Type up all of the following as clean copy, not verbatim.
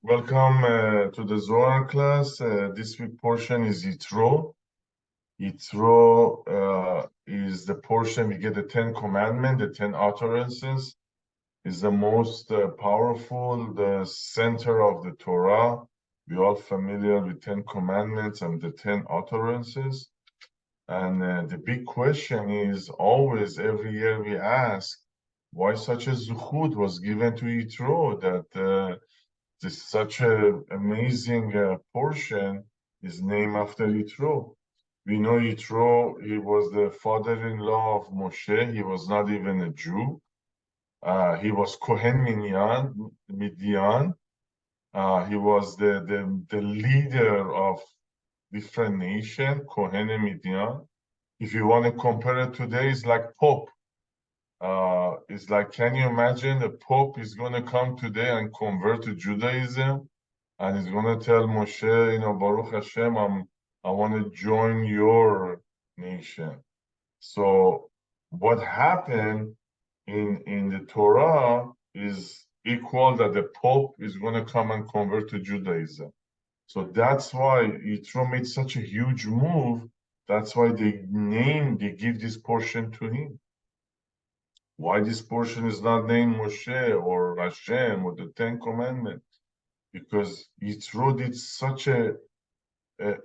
Welcome to the Zohar class. This week portion is YITRO. YITRO is the portion we get the 10 commandments, the 10 utterances. Is the most powerful, the center of the Torah. We're all familiar with 10 commandments and the 10 utterances. And the big question is always, every year we ask, why such a zuchut was given to YITRO that this such an amazing portion is named after Yitro. We know Yitro, he was the father-in-law of Moshe. He was not even a Jew. He was Kohen Midian. He was the leader of different nation, Kohen and Midian. If you want to compare it today, it's like Pope. It's like, can you imagine the Pope is going to come today and convert to Judaism? And he's going to tell Moshe, Baruch Hashem, I want to join your nation. So what happened in the Torah is equal that the Pope is going to come and convert to Judaism. So that's why Yitro made such a huge move. That's why they give this portion to him. Why this portion is not named Moshe or Hashem or the 10 Commandments? Because Yitro did such a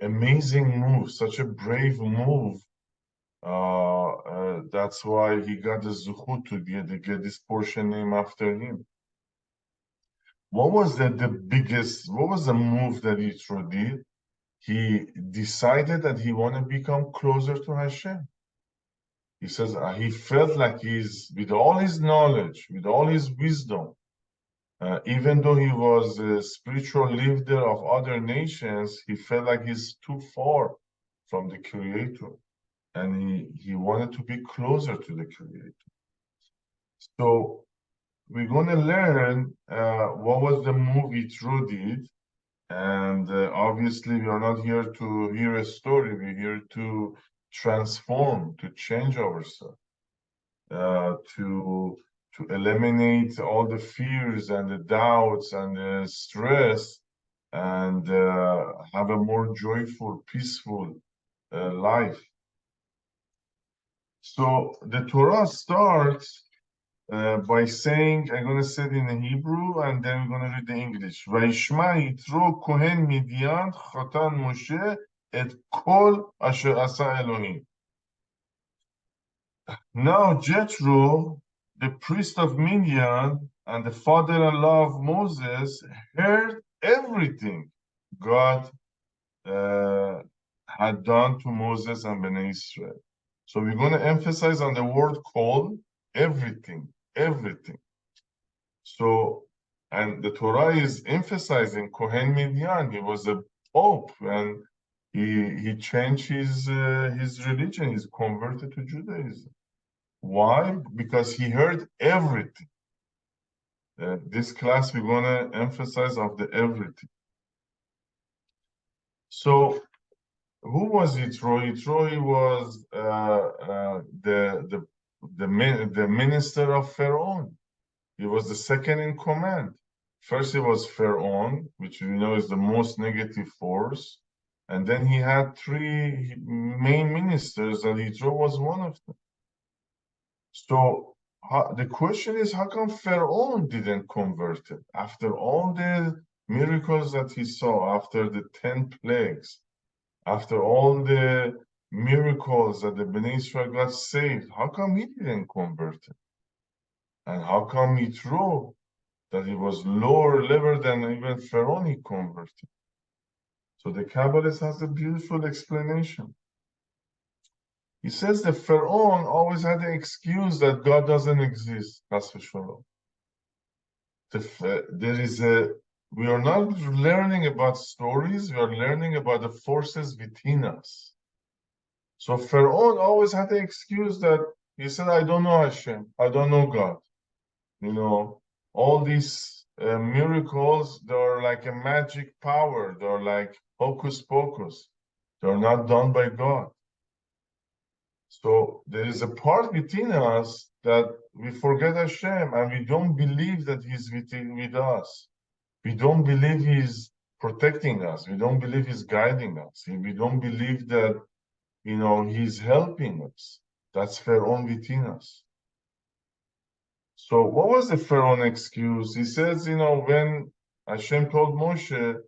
amazing move, such a brave move. That's why he got the zuchut to get this portion named after him. What was what was the move that Yitro did? He decided that he wanted to become closer to Hashem. He says he felt like with all his knowledge, with all his wisdom, even though he was a spiritual leader of other nations, he felt like he's too far from the Creator, and he wanted to be closer to the Creator. So we're going to learn what was the move Yitro did, and obviously we are not here to hear a story. We're here to transform, to change ourselves, to eliminate all the fears and the doubts and the stress, and have a more joyful, peaceful life. So the Torah starts by saying, I'm going to say it in Hebrew, and then we're going to read the English. Vayishma Yitro Kohen Midian Chatan Moshe et kol asher asa Elohim. Now Jethro, the priest of Midian and the father-in-law of Moses, heard everything God had done to Moses and Bnei Israel. So we're going to emphasize on the word call, everything, everything. So, and the Torah is emphasizing Kohen Midian. He was a pope, and he changed his religion. He's converted to Judaism. Why? Because he heard everything. This class we're going to emphasize of the everything. So, who was Yitro? Yitro, he was the minister of Pharaoh. He was the second in command. First, he was Pharaoh, which we know is the most negative force, and then he had three main ministers, and Yitro was one of them. So the question is, how come Pharaoh didn't convert it after all the miracles that he saw, after the 10 plagues, after all the miracles that the Bnei Israel got saved? How come he didn't convert it? And how come Yitro, that he was lower level than even Pharaoh, he converted? So the Kabbalah has a beautiful explanation. He says that Pharaoh always had the excuse that God doesn't exist. That's for sure. We are not learning about stories, we are learning about the forces within us. So Pharaoh always had the excuse that he said, I don't know Hashem, I don't know God. All these miracles, they're like a magic power, they're like hocus pocus, they're not done by God. So there is a part within us that we forget Hashem and we don't believe that He's with us. We don't believe he's protecting us. We don't believe he's guiding us. We don't believe that, he's helping us. That's Pharaoh within us. So what was the Pharaoh excuse? He says, when Hashem told Moshe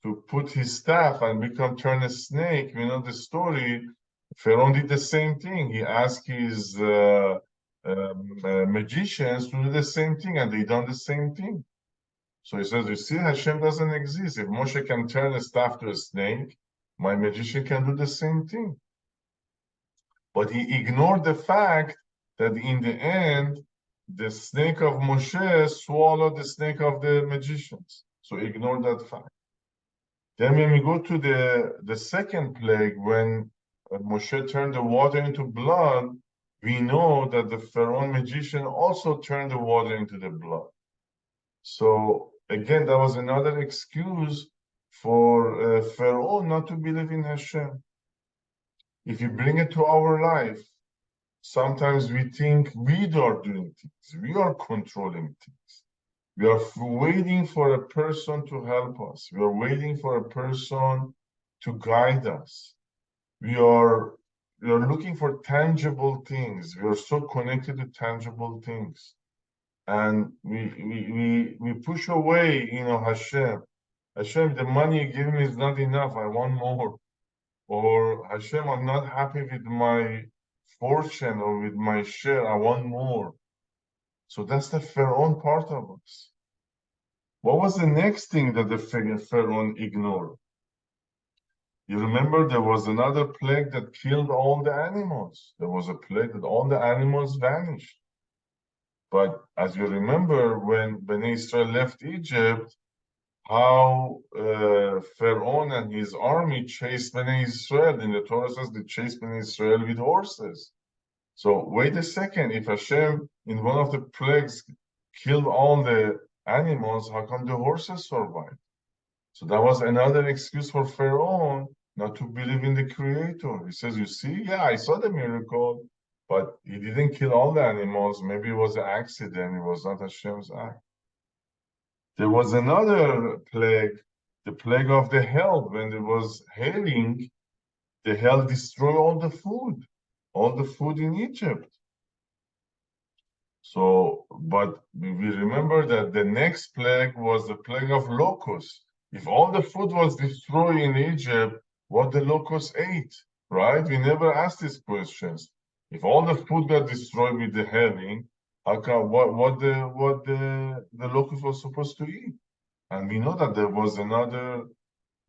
to put his staff and turn a snake, we know the story. Pharaoh did the same thing. He asked his magicians to do the same thing, and they done the same thing. So he says, you see, Hashem doesn't exist. If Moshe can turn a staff to a snake, my magician can do the same thing. But he ignored the fact that in the end, the snake of Moshe swallowed the snake of the magicians. So ignore that fact. Then when we go to the second plague, when Moshe turned the water into blood, we know that the Pharaoh magician also turned the water into the blood. So again, that was another excuse for Pharaoh not to believe in Hashem. If you bring it to our life, sometimes we think we are doing things, we are controlling things. We are waiting for a person to help us. We are waiting for a person to guide us. We are looking for tangible things. We are so connected to tangible things. And we push away, Hashem. Hashem, the money you give me is not enough. I want more. Or Hashem, I'm not happy with my fortune or with my share. I want more. So that's the Pharaoh part of us. What was the next thing that the Pharaoh ignored? You remember there was another plague that killed all the animals. There was a plague that all the animals vanished. But as you remember, when Bnei Israel left Egypt, how Pharaoh and his army chased Bnei Israel. In the Torah says they chased Bnei Israel with horses. So wait a second, if Hashem in one of the plagues killed all the animals, how come the horses survived? So that was another excuse for Pharaoh not to believe in the Creator. He says, you see, yeah, I saw the miracle, but he didn't kill all the animals. Maybe it was an accident. It was not Hashem's act. There was another plague, the plague of the hail. When there was hailing, the hail destroyed all the food in Egypt. So, but we remember that the next plague was the plague of locusts. If all the food was destroyed in Egypt, what the locusts ate, right? We never asked these questions. If all the food got destroyed with the hailing, how come what the locust was supposed to eat? And we know that there was another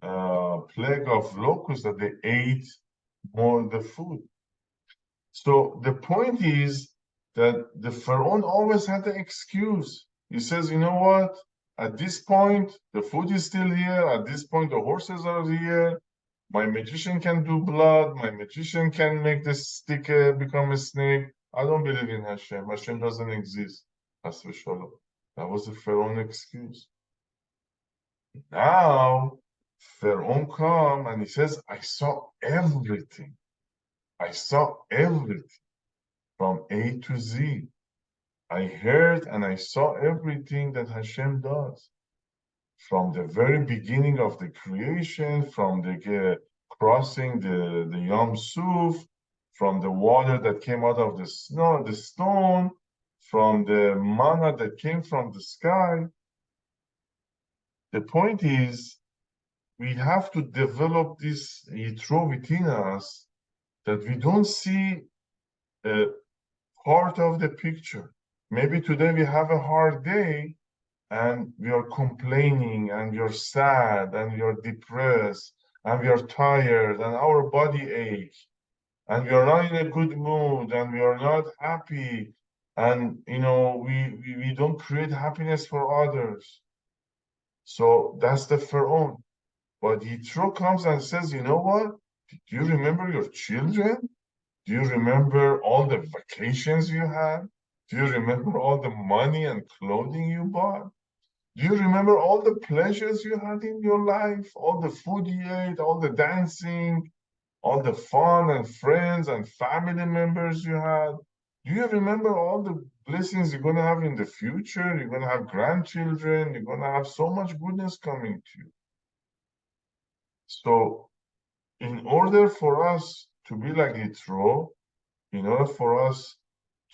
plague of locusts that they ate more the food. So the point is that the Pharaoh always had the excuse. He says, you know what? At this point, the food is still here. At this point, the horses are here. My magician can do blood. My magician can make the stick become a snake. I don't believe in Hashem. Hashem doesn't exist. That's for sure. That was the Pharaoh excuse. Now, Pharaoh comes and he says, I saw everything. I saw everything from A to Z. I heard and I saw everything that Hashem does. From the very beginning of the creation, from the crossing the Yam Suf, from the water that came out of the stone, from the manna that came from the sky. The point is, we have to develop this YITRO within us, that we don't see a part of the picture. Maybe today we have a hard day and we are complaining and we are sad and we are depressed and we are tired and our body aches and we are not in a good mood and we are not happy and we don't create happiness for others. So that's the Pharaoh. But YITRO comes and says, you know what? Do you remember your children? Do you remember all the vacations you had? Do you remember all the money and clothing you bought? Do you remember all the pleasures you had in your life? All the food you ate, all the dancing, all the fun and friends and family members you had? Do you remember all the blessings you're going to have in the future. You're going to have grandchildren. You're going to have so much goodness coming to you. So in order for us to be like YITRO, in order for us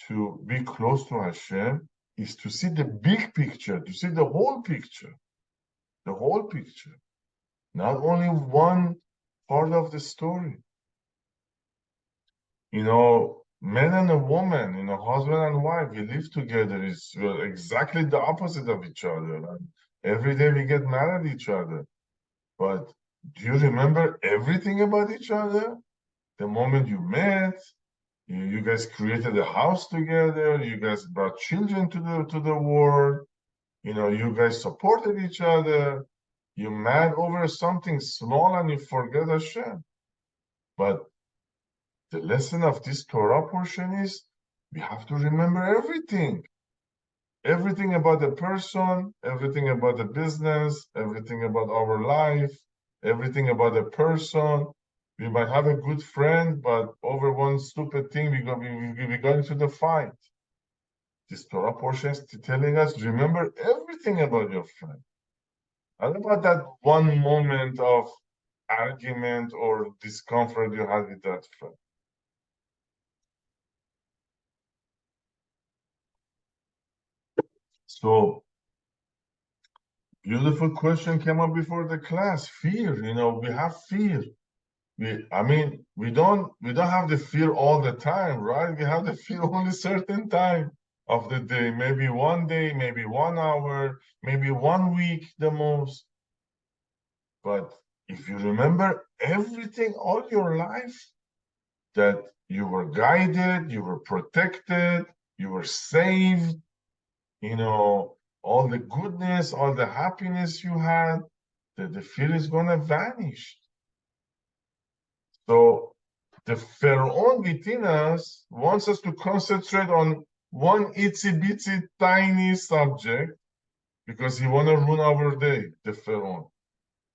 to be close to Hashem, is to see the big picture, to see the whole picture, not only one part of the story. Man and a woman, husband and wife, we live together is exactly the opposite of each other. And every day we get mad at each other. But do you remember everything about each other? The moment you met, you guys created a house together, you guys brought children to the world, you guys supported each other. You're mad over something small and you forget Hashem. But the lesson of this Torah portion is we have to remember everything. Everything about the person, everything about the business, everything about our life, everything about the person. We might have a good friend, but over one stupid thing, we got into the fight. This Torah portion is telling us, remember everything about your friend. Not about that one moment of argument or discomfort you had with that friend. So, beautiful question came up before the class. Fear, we have fear. We don't have the fear all the time, right? We have the fear only certain time of the day, maybe 1 day, maybe 1 hour, maybe 1 week the most. But if you remember everything all your life, that you were guided, you were protected, you were saved, all the goodness, all the happiness you had, that the fear is going to vanish. So the Pharaoh within us wants us to concentrate on one itsy bitsy tiny subject because he want to ruin our day, the Pharaoh.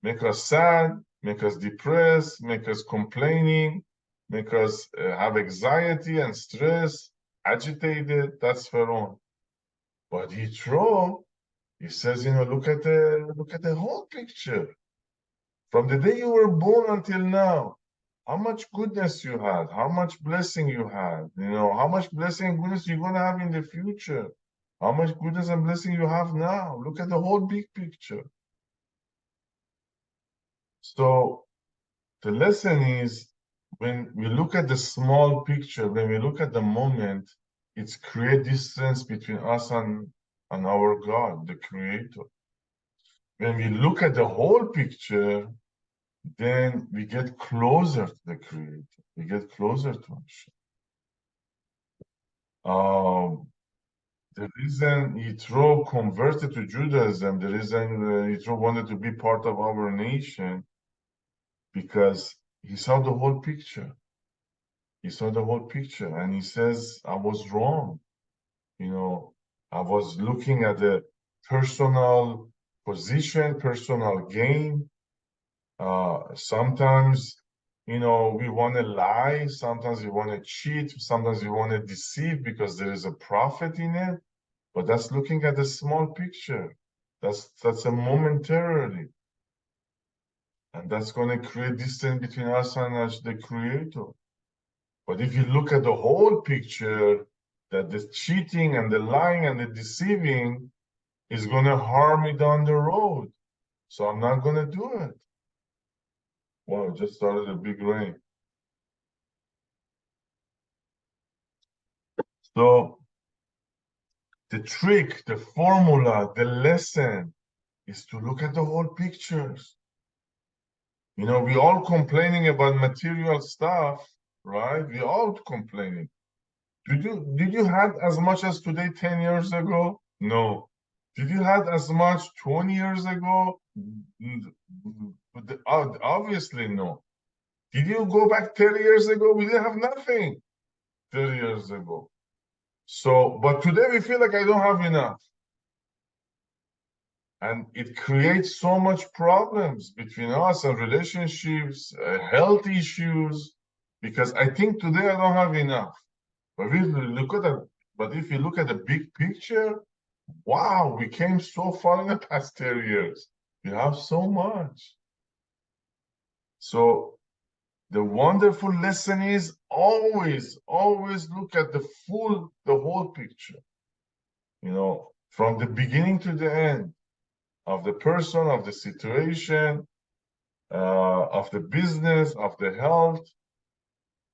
Make us sad, make us depressed, make us complaining, make us have anxiety and stress, agitated. That's Pharaoh. But YITRO, he says, look at the whole picture. From the day you were born until now, how much goodness you had, how much blessing you had, how much blessing and goodness you're going to have in the future, how much goodness and blessing you have now. Look at the whole big picture. So the lesson is, when we look at the small picture, when we look at the moment, it's create distance between us and our God, the Creator. When we look at the whole picture, then we get closer to the Creator. We get closer to Hashem. The reason YITRO converted to Judaism, the reason YITRO wanted to be part of our nation, because he saw the whole picture. He saw the whole picture, and he says, I was wrong. I was looking at the personal position, personal gain. Sometimes, we want to lie. Sometimes we want to cheat. Sometimes we want to deceive because there is a profit in it. But that's looking at the small picture. That's a momentarily. And that's going to create distance between us and the Creator. But if you look at the whole picture, that the cheating and the lying and the deceiving is going to harm me down the road. So I'm not going to do it. Wow, it just started a big rain. So the trick, the formula, the lesson is to look at the whole pictures. We all complaining about material stuff, right? We all complaining. Did you have as much as today 10 years ago? No. Did you have as much 20 years ago? Obviously no. Did you go back 30 years ago? We didn't have nothing 30 years ago. So, but today we feel like I don't have enough. And it creates so much problems between us and relationships, health issues, because I think today I don't have enough. But we look at But if you look at the big picture, wow, we came so far in the past 10 years. We have so much. So the wonderful lesson is always look at the whole picture. You know, from the beginning to the end of the person, of the situation, of the business, of the health.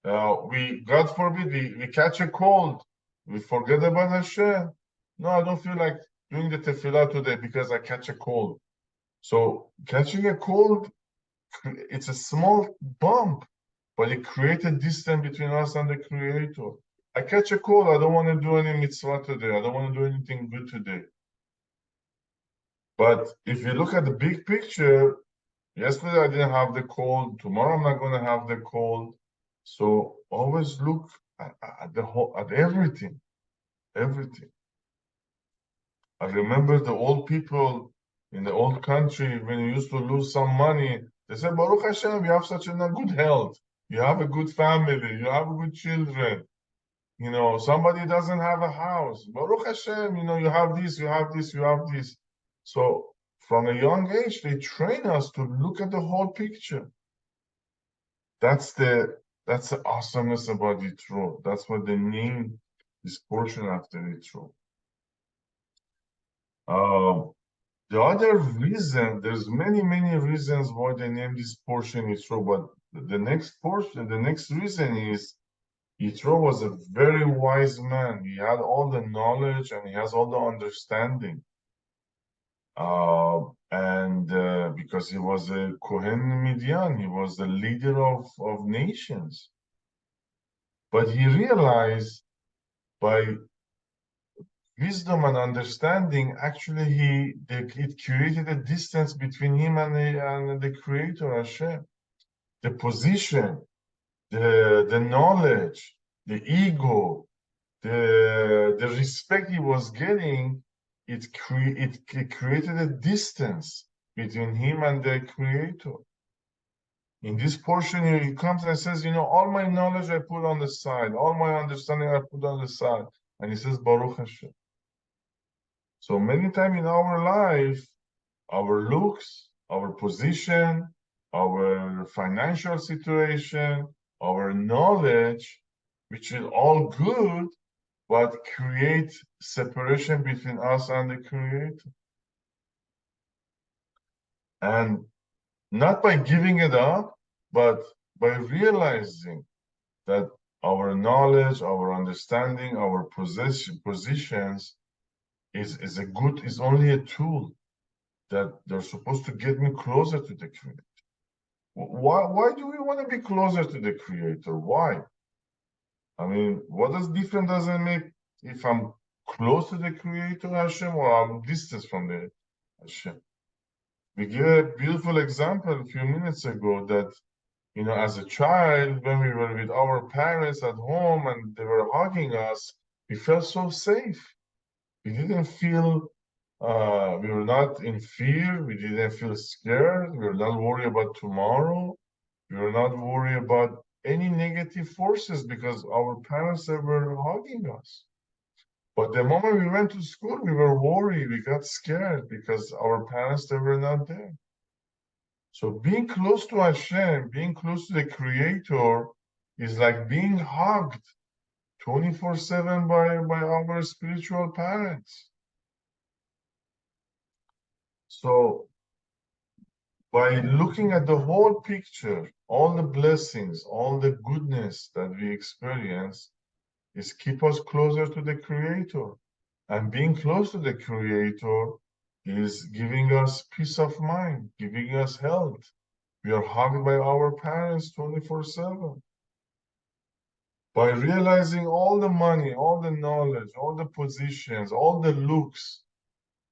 God forbid, we catch a cold. We forget about Hashem. No, I don't feel like doing the tefillah today because I catch a cold. So catching a cold, it's a small bump, but it creates a distance between us and the Creator. I catch a cold, I don't want to do any mitzvah today. I don't want to do anything good today. But if you look at the big picture, yesterday I didn't have the cold. Tomorrow I'm not going to have the cold. So always look at the whole, at everything. I remember the old people in the old country when you used to lose some money. They said, Baruch Hashem, you have such a good health. You have a good family. You have good children. You know, somebody doesn't have a house. Baruch Hashem, you know, you have this, you have this, you have this. So from a young age, they train us to look at the whole picture. That's the awesomeness about YITRO. That's what they name this portion after YITRO. The other reason, there's many reasons why they name this portion YITRO, but the next portion, the next reason is YITRO was a very wise man. He had all the knowledge and he has all the understanding. Because he was a Kohen Midian, he was the leader of nations. But he realized by wisdom and understanding, actually it created a distance between him and the Creator, Hashem. The position, the knowledge, the ego, the respect he was getting, it created a distance between him and the Creator. In this portion, he comes and says, you know, all my knowledge I put on the side, all my understanding I put on the side. And he says, Baruch Hashem. So many times in our life, our looks, our position, our financial situation, our knowledge, which is all good, but create separation between us and the Creator. And not by giving it up, but by realizing that our knowledge, our understanding, our positions is only a tool that they're supposed to get me closer to the Creator. Why do we want to be closer to the Creator? Why? I mean, what does it make if I'm close to the Creator Hashem or I'm distant from the Hashem? We gave a beautiful example a few minutes ago that, you know, as a child, when we were with our parents at home and they were hugging us, we felt so safe. We didn't feel, we were not in fear. We didn't feel scared. We were not worried about tomorrow. We were not worried about any negative forces because our parents were hugging us. But the moment we went to school, we were worried. We got scared because our parents, they were not there. So being close to Hashem, being close to the Creator is like being hugged 24/7 by our spiritual parents. So by looking at the whole picture, all the blessings, all the goodness that we experience is keep us closer to the Creator. And being close to the Creator is giving us peace of mind, giving us health. We are hugged by our parents 24/7. By realizing all the money, all the knowledge, all the positions, all the looks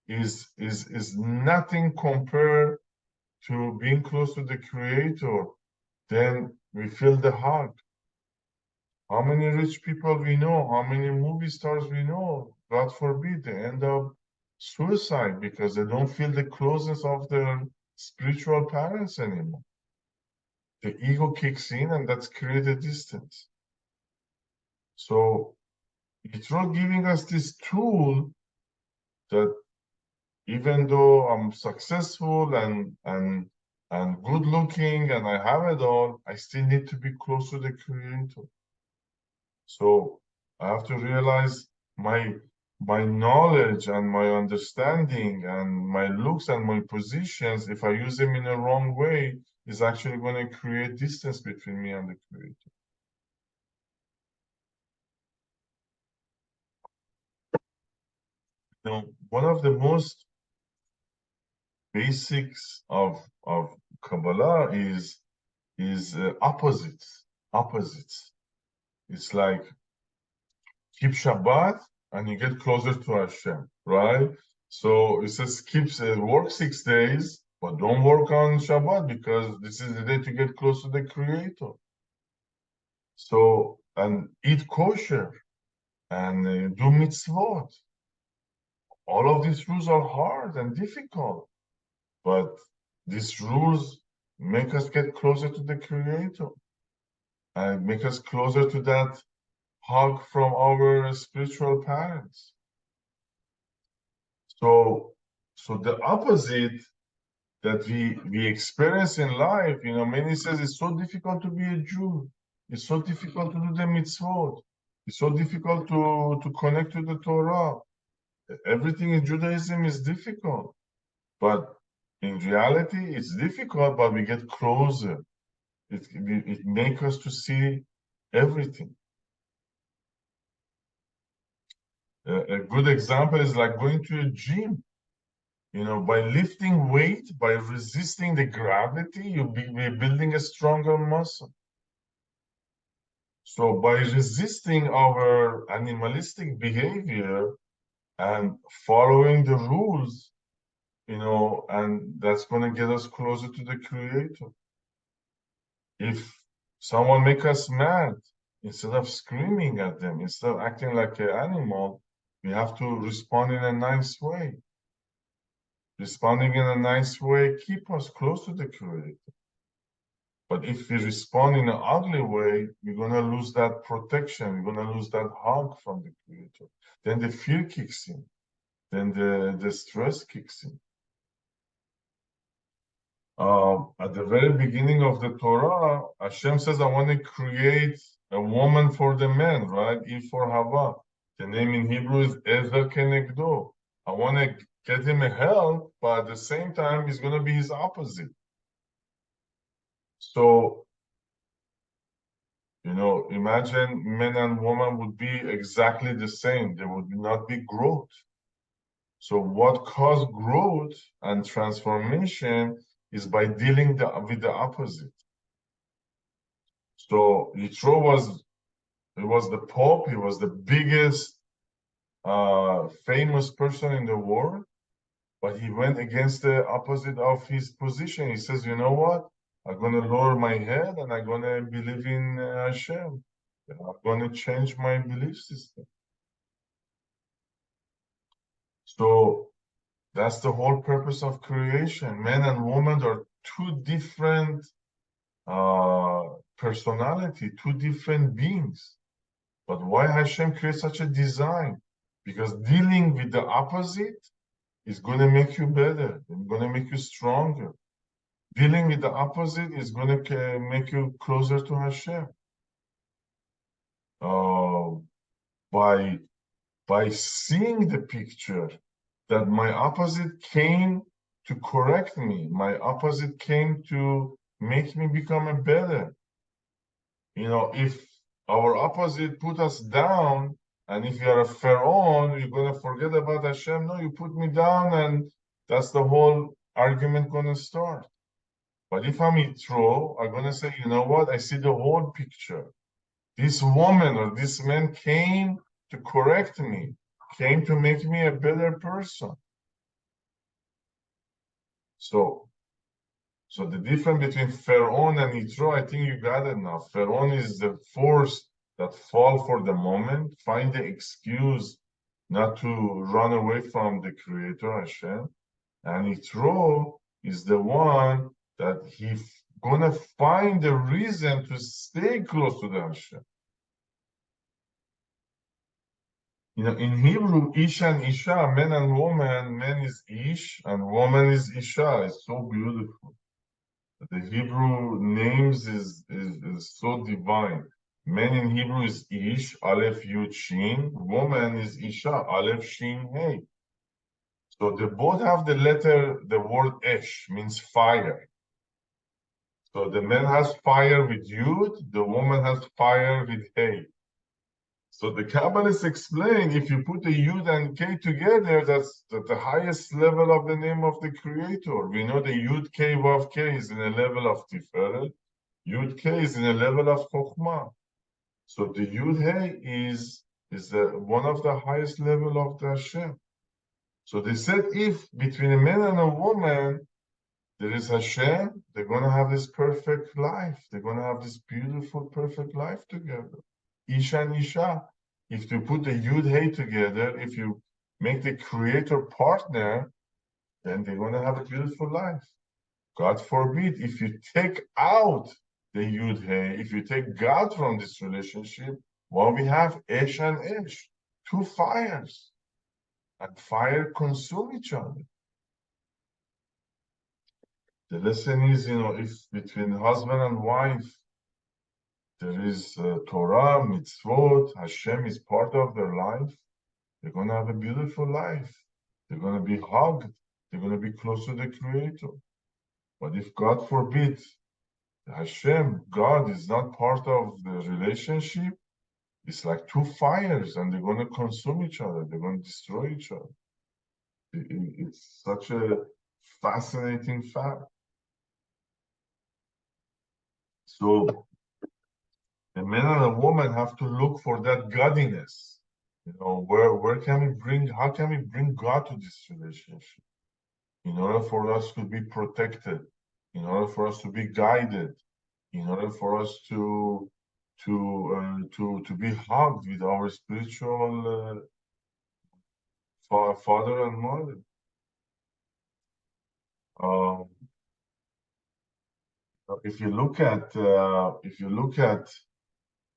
is nothing compared to being close to the Creator, then we feel the hug. How many rich people we know, how many movie stars we know, God forbid, they end up suicide because they don't feel the closeness of their spiritual parents anymore. The ego kicks in and that's created distance. So YITRO giving us this tool that even though I'm successful and good looking and I have it all, I still need to be close to the Creator. So I have to realize my knowledge and my understanding and my looks and my positions, if I use them in a wrong way, is actually going to create distance between me and the Creator. One of the most basics of Kabbalah is opposites. Opposites. It's like keep Shabbat and you get closer to Hashem, right? So it says work 6 days, but don't work on Shabbat because this is the day to get close to the Creator. So, and eat kosher and do mitzvot. All of these rules are hard and difficult, but these rules make us get closer to the Creator and make us closer to that hug from our spiritual parents. So the opposite that we experience in life, many says it's so difficult to be a Jew. It's so difficult to do the mitzvot. It's so difficult to connect to the Torah. Everything in Judaism is difficult. But in reality, it's difficult, but we get closer. It makes us to see everything. A good example is like going to a gym. By lifting weight, by resisting the gravity, we're building a stronger muscle. So by resisting our animalistic behavior and following the rules, and that's going to get us closer to the Creator. If someone make us mad, instead of screaming at them, instead of acting like an animal, we have to respond in a nice way. Responding in a nice way keep us close to the Creator. But if we respond in an ugly way, we're going to lose that protection. We're going to lose that hug from the Creator. Then the fear kicks in. Then the stress kicks in. At the very beginning of the Torah, Hashem says, I want to create a woman for the man, right? Eve for Hava. The name in Hebrew is Ezer Kenegdo. I want to get him a help, but at the same time, he's going to be his opposite. So, imagine men and women would be exactly the same. There would not be growth. So what caused growth and transformation is by dealing with the opposite. So YITRO was the Pope. He was the biggest famous person in the world, but he went against the opposite of his position. He says, you know what? I'm going to lower my head and I'm going to believe in Hashem. I'm going to change my belief system. So that's the whole purpose of creation. Men and women are two different personality, two different beings. But why Hashem creates such a design? Because dealing with the opposite is going to make you better. It's going to make you stronger. Dealing with the opposite is going to make you closer to Hashem. By seeing the picture that my opposite came to correct me, my opposite came to make me become a better. If our opposite put us down, and if you're a Pharaoh, you're going to forget about Hashem. No, you put me down, and that's the whole argument going to start. But if I'm YITRO, I'm going to say, you know what? I see the whole picture. This woman or this man came to correct me, came to make me a better person. So the difference between Pharaoh and YITRO, I think you got it now. Pharaoh is the force that fall for the moment, find the excuse not to run away from the Creator Hashem. And YITRO is the one that he's gonna find the reason to stay close to the Hashem. In Hebrew, Ish and Isha, man and woman, man is Ish and woman is Isha. It's so beautiful. The Hebrew names is so divine. Man in Hebrew is Ish, Aleph Yud Shin. Woman is Isha, Aleph Shin Hey. So they both have the word Esh, means fire. So the man has fire with Yud, the woman has fire with Hey. So the Kabbalists explain if you put the Yud and K together, that's the highest level of the name of the Creator. We know the Yud K Vav K is in a level of Tiferet, Yud K is in a level of Chokhmah. So the Yud Hey is one of the highest level of the Hashem. So they said if between a man and a woman there is Hashem, they're going to have this perfect life. They're going to have this beautiful, perfect life together. Isha and Isha. If you put the Yud Hey together, if you make the Creator partner, then they're going to have a beautiful life. God forbid, if you take out the Yud Hey, if you take God from this relationship, well, we have Esh and Esh, two fires, and fire consume each other. The lesson is, if between husband and wife there is Torah, mitzvot, Hashem is part of their life, they're going to have a beautiful life. They're going to be hugged. They're going to be close to the Creator. But if God forbid, Hashem, God is not part of the relationship, it's like two fires and they're going to consume each other. They're going to destroy each other. It's such a fascinating fact. So a man and a woman have to look for that godliness. Where can we bring, how can we bring God to this relationship? In order for us to be protected, in order for us to be guided, in order for us to be hugged with our spiritual father and mother. If you look at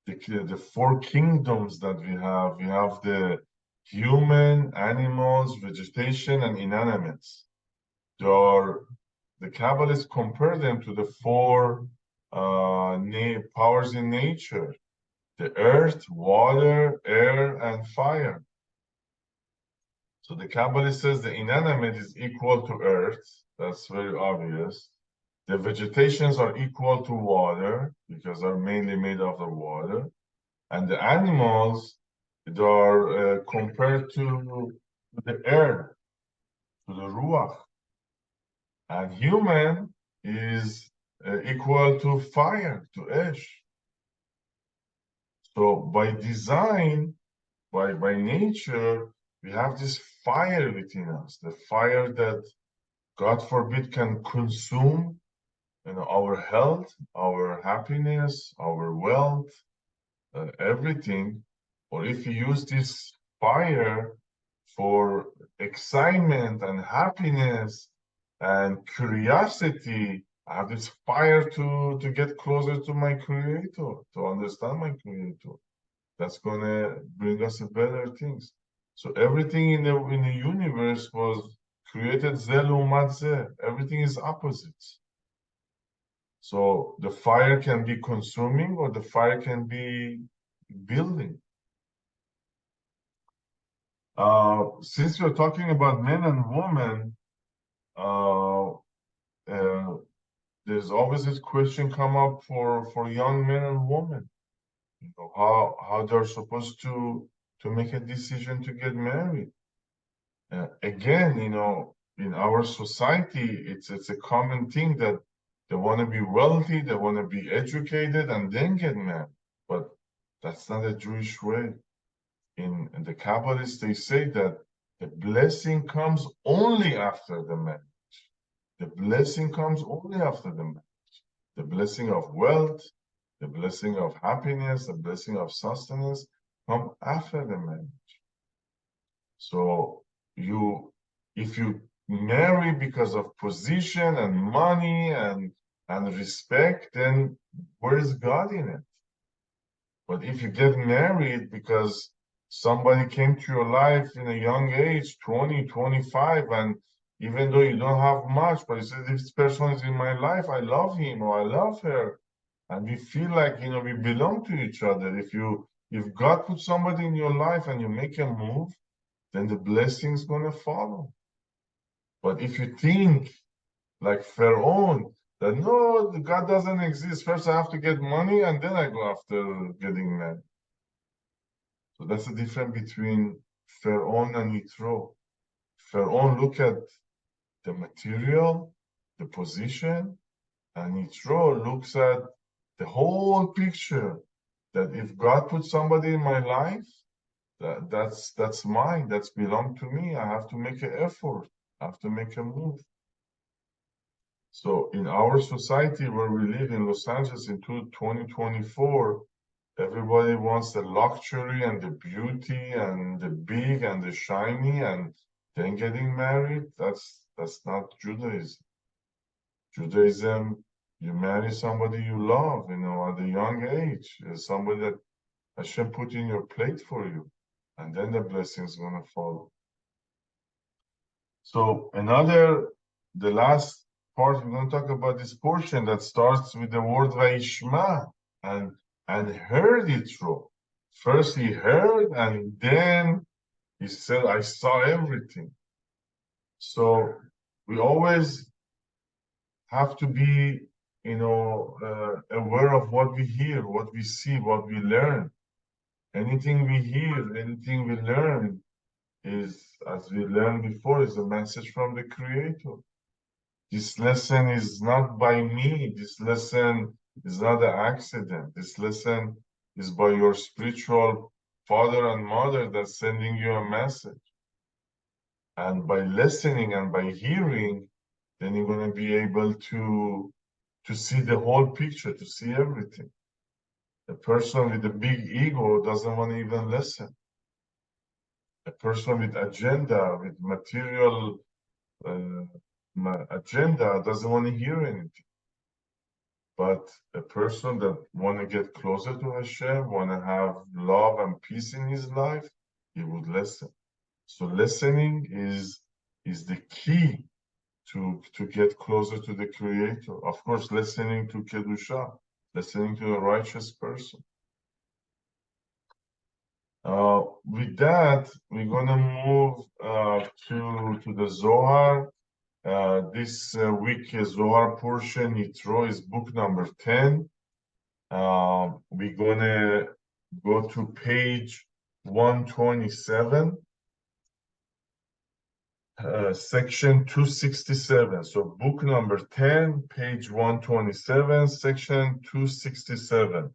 the four kingdoms that we have the human, animals, vegetation, and inanimates. The Kabbalists compare them to the four powers in nature: the earth, water, air, and fire. So the Kabbalah says the inanimate is equal to earth. That's very obvious. The vegetations are equal to water because they're mainly made of the water. And the animals, they are compared to the air, to the ruach. And human is equal to fire, to ash. So by design, by nature, we have this fire within us, the fire that, God forbid, can consume our health, our happiness, our wealth, everything. Or if you use this fire for excitement and happiness and curiosity, I have this fire to get closer to my Creator, to understand my Creator. That's gonna bring us a better things. So everything in the universe was created zeh. Everything is opposites. So the fire can be consuming or the fire can be building. Since we're talking about men and women, there's always this question come up for young men and women. How they're supposed to make a decision to get married. Again, in our society, it's a common thing that they want to be wealthy, they want to be educated, and then get married. But that's not a Jewish way. In the Kabbalists, they say that the blessing comes only after the marriage. The blessing comes only after the marriage. The blessing of wealth, the blessing of happiness, the blessing of sustenance come after the marriage. So if you marry because of position and money and respect, then where is God in it? But if you get married because somebody came to your life in a young age, 20, 25, and even though you don't have much, but you said, this person is in my life, I love him or I love her. And we feel like, we belong to each other. If God puts somebody in your life and you make a move, then the blessing's gonna follow. But if you think like Pharaoh, that no, God doesn't exist. First I have to get money and then I go after getting married. So that's the difference between Pharaoh and YITRO. Pharaoh look at the material, the position, and YITRO looks at the whole picture. That if God puts somebody in my life, that's mine, that's belong to me. I have to make an effort. I have to make a move. So in our society where we live in Los Angeles in 2024, everybody wants the luxury and the beauty and the big and the shiny, and then getting married. That's not Judaism. Judaism, you marry somebody you love, at a young age, somebody that Hashem put in your plate for you, and then the blessing is gonna follow. So the last part, we're going to talk about this portion that starts with the word Vaishma, and heard YITRO. First he heard, and then he said, I saw everything. So we always have to be, aware of what we hear, what we see, what we learn. Anything we hear, anything we learn is, as we learned before, is a message from the Creator. This lesson is not by me. This lesson is not an accident. This lesson is by your spiritual father and mother that's sending you a message. And by listening and by hearing, then you're going to be able to see the whole picture, to see everything. A person with a big ego doesn't want to even listen. A person with agenda, with material agenda, doesn't want to hear anything. But a person that want to get closer to Hashem, want to have love and peace in his life, he would listen. So listening is the key to get closer to the Creator. Of course, listening to Kedusha, listening to a righteous person. With that, we're gonna move to the Zohar. This week Zohar portion, YITRO, is book number 10. We're gonna go to page 127, section 267. So book number 10, page 127, section 267.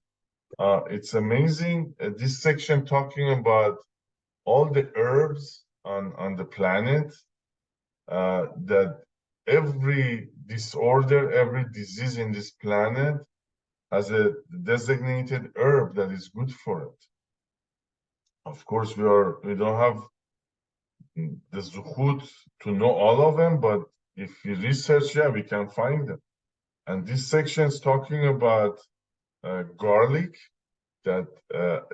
It's amazing. This section talking about all the herbs on the planet, that every disorder, every disease in this planet has a designated herb that is good for it. Of course, we don't have the zuchut to know all of them, but if we research, yeah, we can find them. And this section is talking about garlic, that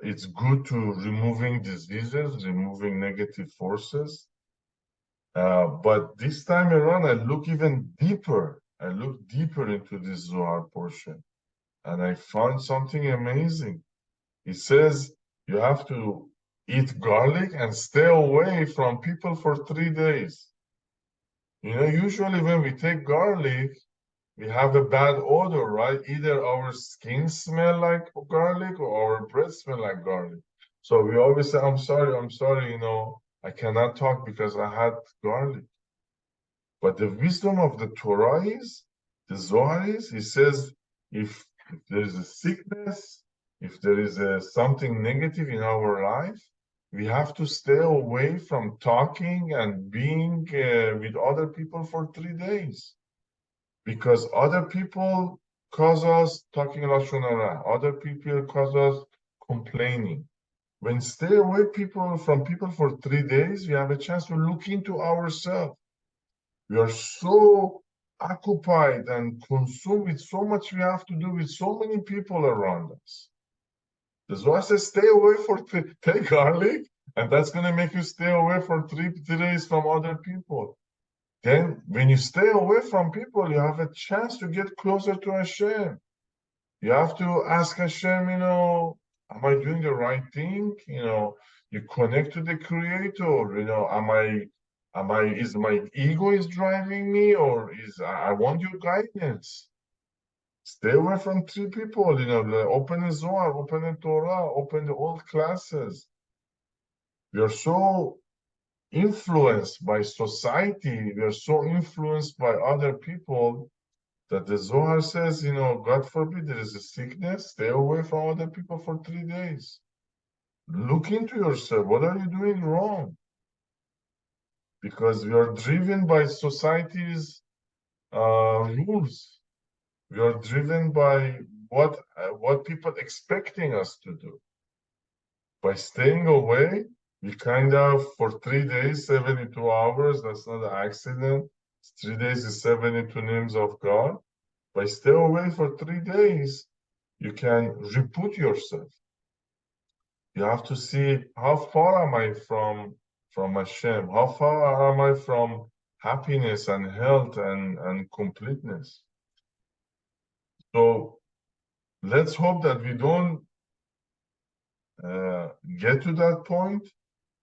it's good to removing diseases, removing negative forces. But this time around, I look even deeper. I look deeper into this Zohar portion, and I found something amazing. It says you have to eat garlic and stay away from people for 3 days. Usually when we take garlic, we have a bad odor, right? Either our skin smell like garlic or our breath smell like garlic. So we always say, I'm sorry, I cannot talk because I had garlic. But the wisdom of the Torah is, the Zohar is, it says, if there is a sickness, if there is something negative in our life, we have to stay away from talking and being with other people for 3 days. Because other people cause us talking Lashon Hara, other people cause us complaining. When stay away from people for 3 days, we have a chance to look into ourselves. We are so occupied and consumed with so much we have to do with so many people around us. The Zohar says, stay away take garlic And that's going to make you stay away for 3 days from other people. Then when you stay away from people, you have a chance to get closer to Hashem. You have to ask Hashem, am I doing the right thing? You connect to the Creator. Is my ego is driving me, or I want your guidance? Stay away from 3 people. Open the Zohar, open the Torah, open the old classes. We are so influenced by society. We are so influenced by other people that the Zohar says, God forbid there is a sickness, stay away from other people for 3 days. Look into yourself. What are you doing wrong? Because we are driven by society's rules. We are driven by what people expecting us to do. By staying away, we kind of, for 3 days, 72 hours, that's not an accident. 3 days is 72 names of God. By stay away for 3 days, you can reboot yourself. You have to see how far am I from Hashem? How far am I from happiness and health and completeness? So let's hope that we don't get to that point.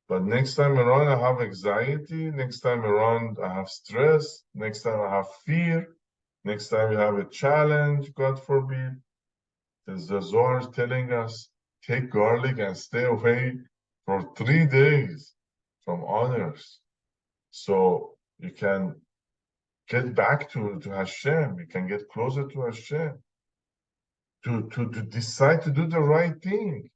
But next time around, I have anxiety. Next time around, I have stress. Next time, I have fear. Next time, we have a challenge, God forbid. The Zohar is telling us, take garlic and stay away for 3 days from others. So you can get back to Hashem. You can get closer to Hashem. To decide to do the right thing,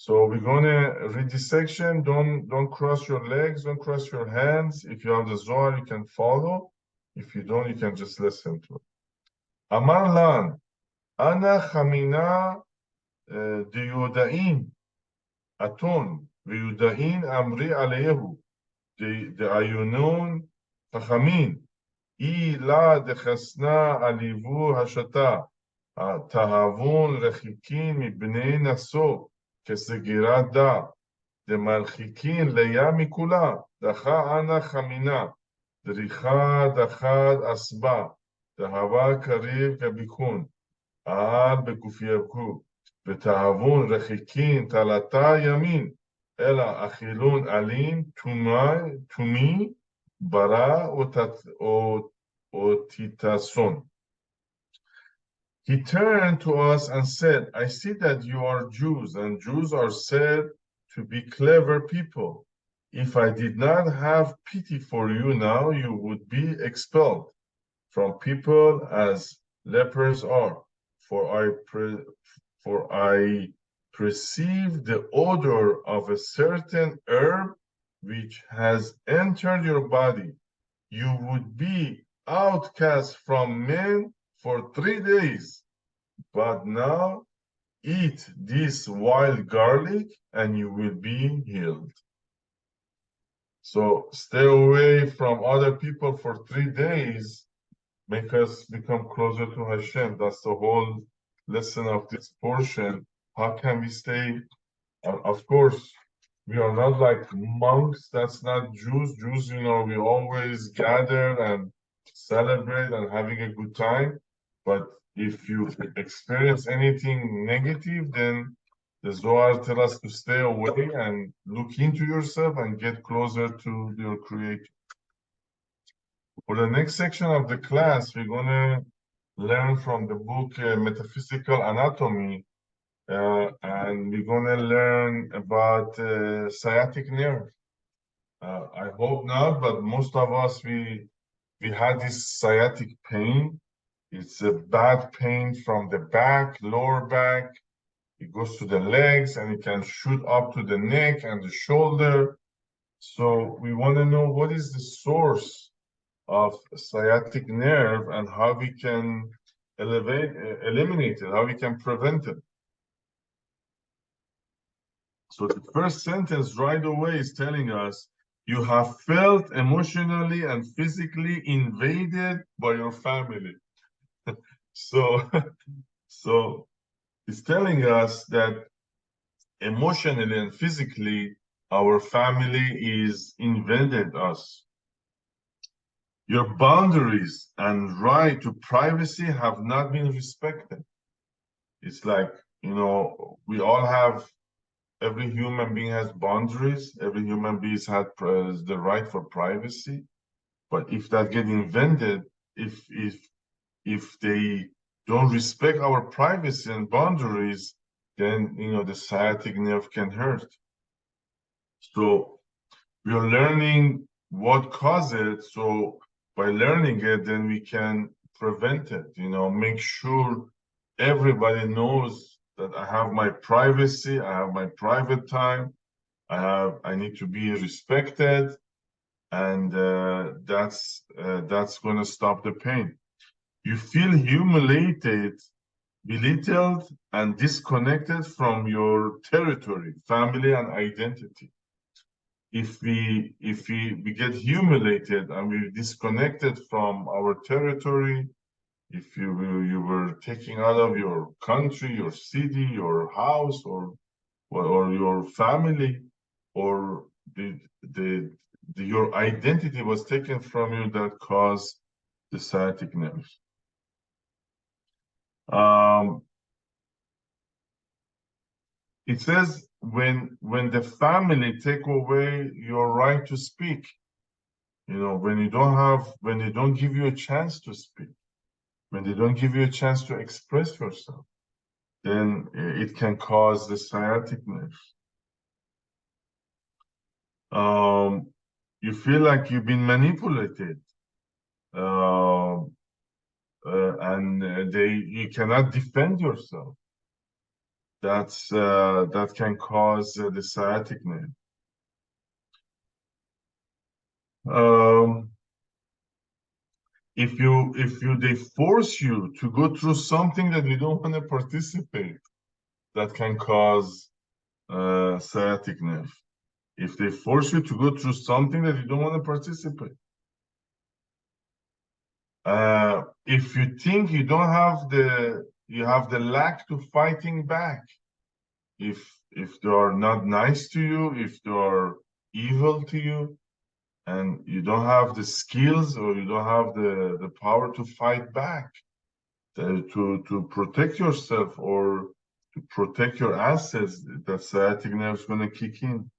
So we're gonna read this section. Don't cross your legs, don't cross your hands. If you have the Zohar, you can follow. If you don't, you can just listen to it. Amar lan, ana chamina diyudain aton v'yudain amri alehu de'ayunun chachamin la dechasna alivu hashata tahavun rechikin mibnei naso כסגירת דה, דמרחיקין ליה מכולה, דחה אנה חמינה, דריכה דחד אסבה, דהבה קריב כביכון, העל בגופייבקו, ותהבון רחיקין תלתה ימין, אלא אכילון עלין תומי, ברא או תיתסון. He turned to us and said, I see that you are Jews, and Jews are said to be clever people. If I did not have pity for you now, you would be expelled from people as lepers are. For I perceive the odor of a certain herb which has entered your body. You would be outcast from men for 3 days, but now eat this wild garlic and you will be healed. So stay away from other people for 3 days, make us become closer to Hashem. That's the whole lesson of this portion. How can we stay? Of course, we are not like monks. That's not Jews. Jews, we always gather and celebrate and having a good time. But if you experience anything negative, then the Zohar tells us to stay away and look into yourself and get closer to your Creator. For the next section of the class, we're going to learn from the book Metaphysical Anatomy, and we're going to learn about sciatic nerve. I hope not, but most of us, we had this sciatic pain. It's a bad pain from the back, lower back. It goes to the legs and it can shoot up to the neck and the shoulder. So we want to know what is the source of sciatic nerve and how we can eliminate it, how we can prevent it. So the first sentence right away is telling us, you have felt emotionally and physically invaded by your family. So it's telling us that emotionally and physically, our family is invaded us. Your boundaries and right to privacy have not been respected. It's like, we all have, every human being has boundaries. Every human being has the right for privacy. But if that get invented, if they don't respect our privacy and boundaries, then the sciatic nerve can hurt. So we are learning what caused it. So by learning it, then we can prevent it. Make sure everybody knows that I have my privacy, I have my private time, I need to be respected, and that's going to stop the pain. You feel humiliated, belittled, and disconnected from your territory, family, and identity. If we get humiliated and we're disconnected from our territory, if you were taken out of your country, your city, your house, or your family, or your identity was taken from you, that caused the sciatic nerve. It says when the family take away your right to speak, when they don't give you a chance to speak, when they don't give you a chance to express yourself, then it can cause the sciatic nerve. You feel like you've been manipulated, and you cannot defend yourself. That can cause the sciatic nerve. If they force you to go through something that you don't want to participate, that can cause sciatic nerve. If they force you to go through something that you don't want to participate. If you think you don't have you have the lack to fighting back. If they are not nice to you, if they are evil to you, and you don't have the skills or you don't have the power to fight back, to protect yourself or to protect your assets, that sciatic nerve is going to kick in.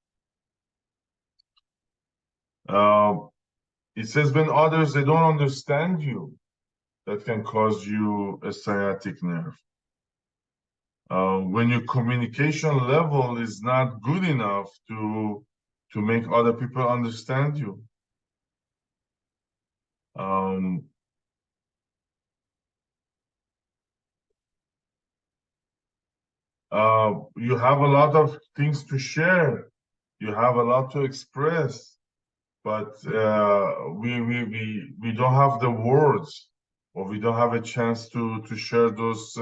It says when others, they don't understand you, that can cause you a sciatic nerve. When your communication level is not good enough to make other people understand you. You have a lot of things to share. You have a lot to express, but we don't have the words, or we don't have a chance to share those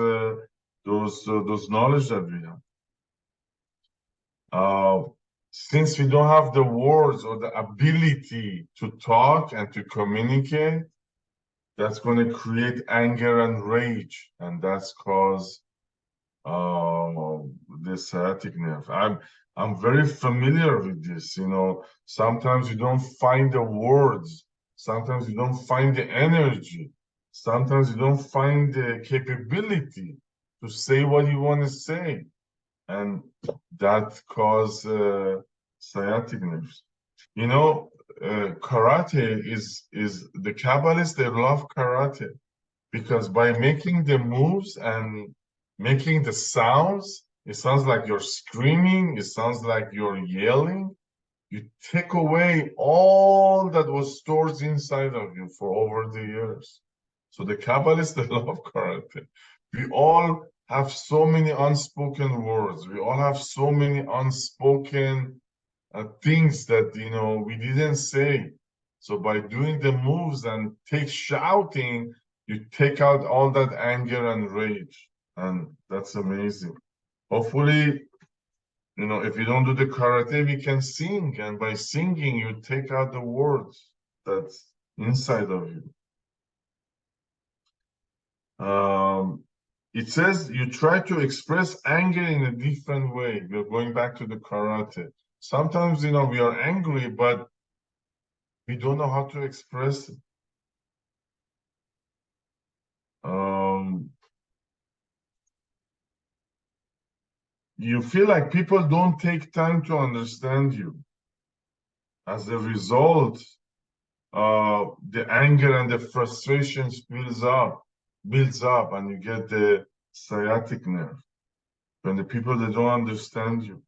knowledge that we have. Since we don't have the words or the ability to talk and to communicate, that's going to create anger and rage, and that's cause the sciatic nerve. I'm very familiar with this. Sometimes you don't find the words. Sometimes you don't find the energy. Sometimes you don't find the capability to say what you want to say, and that cause sciatic nerves. Karate is the Kabbalists, they love karate because by making the moves and making the sounds, it sounds like you're screaming, it sounds like you're yelling. You take away all that was stored inside of you for over the years. So the Kabbalists, they love karate. We all have so many unspoken words. We all have so many unspoken things that we didn't say. So by doing the moves and shouting, you take out all that anger and rage, and that's amazing. Hopefully, if you don't do the karate, we can sing, and by singing, you take out the words that's inside of you. It says you try to express anger in a different way. We're going back to the karate. Sometimes, we are angry, but we don't know how to express it. You feel like people don't take time to understand you. As a result, the anger and the frustrations builds up, and you get the sciatic nerve. When the people that don't understand you.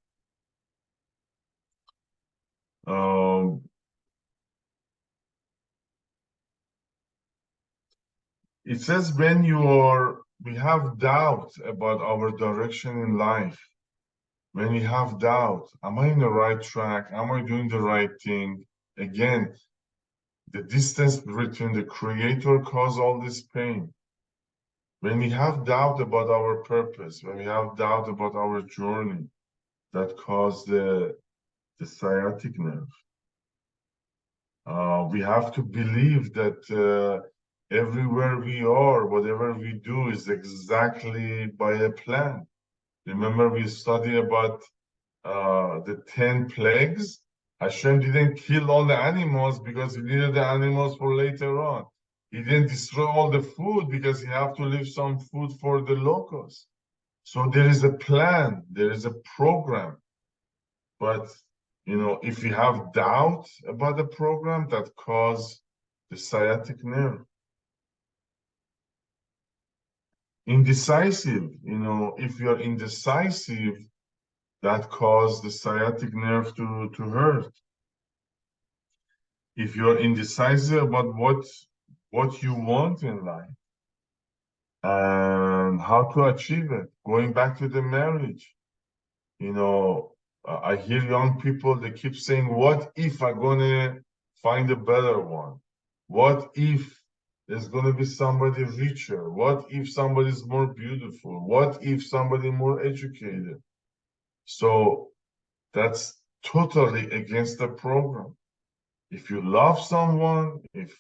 It says when we have doubt about our direction in life, when we have doubt, am I in the right track? Am I doing the right thing? Again, the distance between the creator causes all this pain. When we have doubt about our purpose, when we have doubt about our journey, that causes the sciatic nerve. We have to believe that everywhere we are, whatever we do is exactly by a plan. Remember, we studied about the 10 plagues. Hashem didn't kill all the animals because he needed the animals for later on. He didn't destroy all the food because he have to leave some food for the locusts. So there is a plan, there is a program. But if you have doubt about the program, that cause the sciatic nerve. Indecisive, if you're indecisive, that cause the sciatic nerve to hurt. If you're indecisive about what you want in life and how to achieve it, going back to the marriage, I hear young people, they keep saying, what if I'm going to find a better one? What if there's going to be somebody richer? What if somebody's more beautiful? What if somebody more educated? So that's totally against the program. If you love someone, if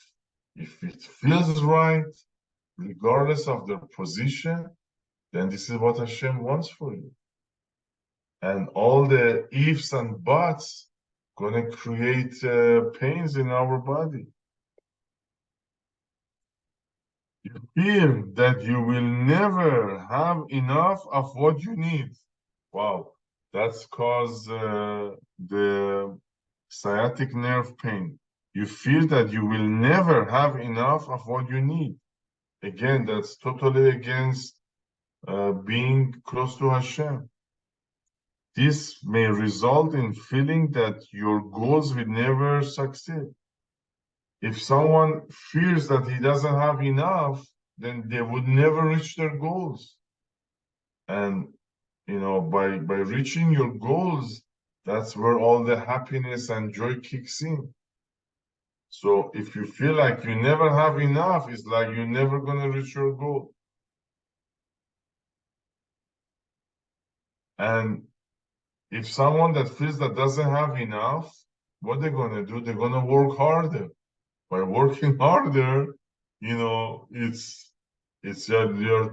it feels right, regardless of their position, then this is what Hashem wants for you. And all the ifs and buts gonna create pains in our body. You feel that you will never have enough of what you need. Wow, that's cause the sciatic nerve pain. You feel that you will never have enough of what you need. Again, that's totally against being close to Hashem. This may result in feeling that your goals will never succeed. If someone fears that he doesn't have enough, then they would never reach their goals. And by reaching your goals, that's where all the happiness and joy kicks in. So if you feel like you never have enough, it's like you're never gonna reach your goal. And if someone that feels that doesn't have enough, what they're gonna do? They're gonna work harder. By working harder, you're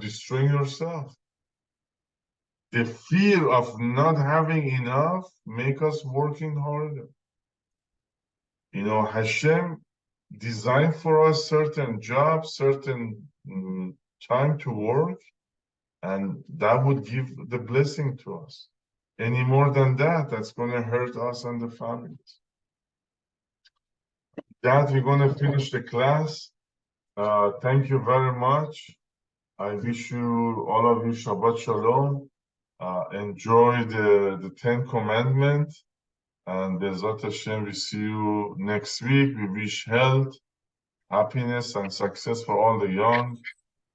destroying yourself. The fear of not having enough make us working harder. Hashem designed for us certain jobs, certain time to work, and that would give the blessing to us. Any more than that, that's going to hurt us and the families. That we're going to finish the class. Thank you very much. I wish you, all of you, Shabbat Shalom. Enjoy the 10 Commandments. And Bezrat Hashem, we see you next week. We wish health, happiness, and success for all the young.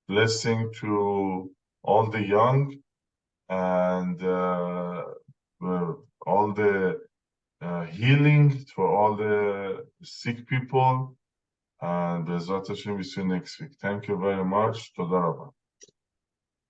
Blessing to all the young. And all the healing for all the sick people. And Bezrat Hashem, we see you next week. Thank you very much. Toda Rabba.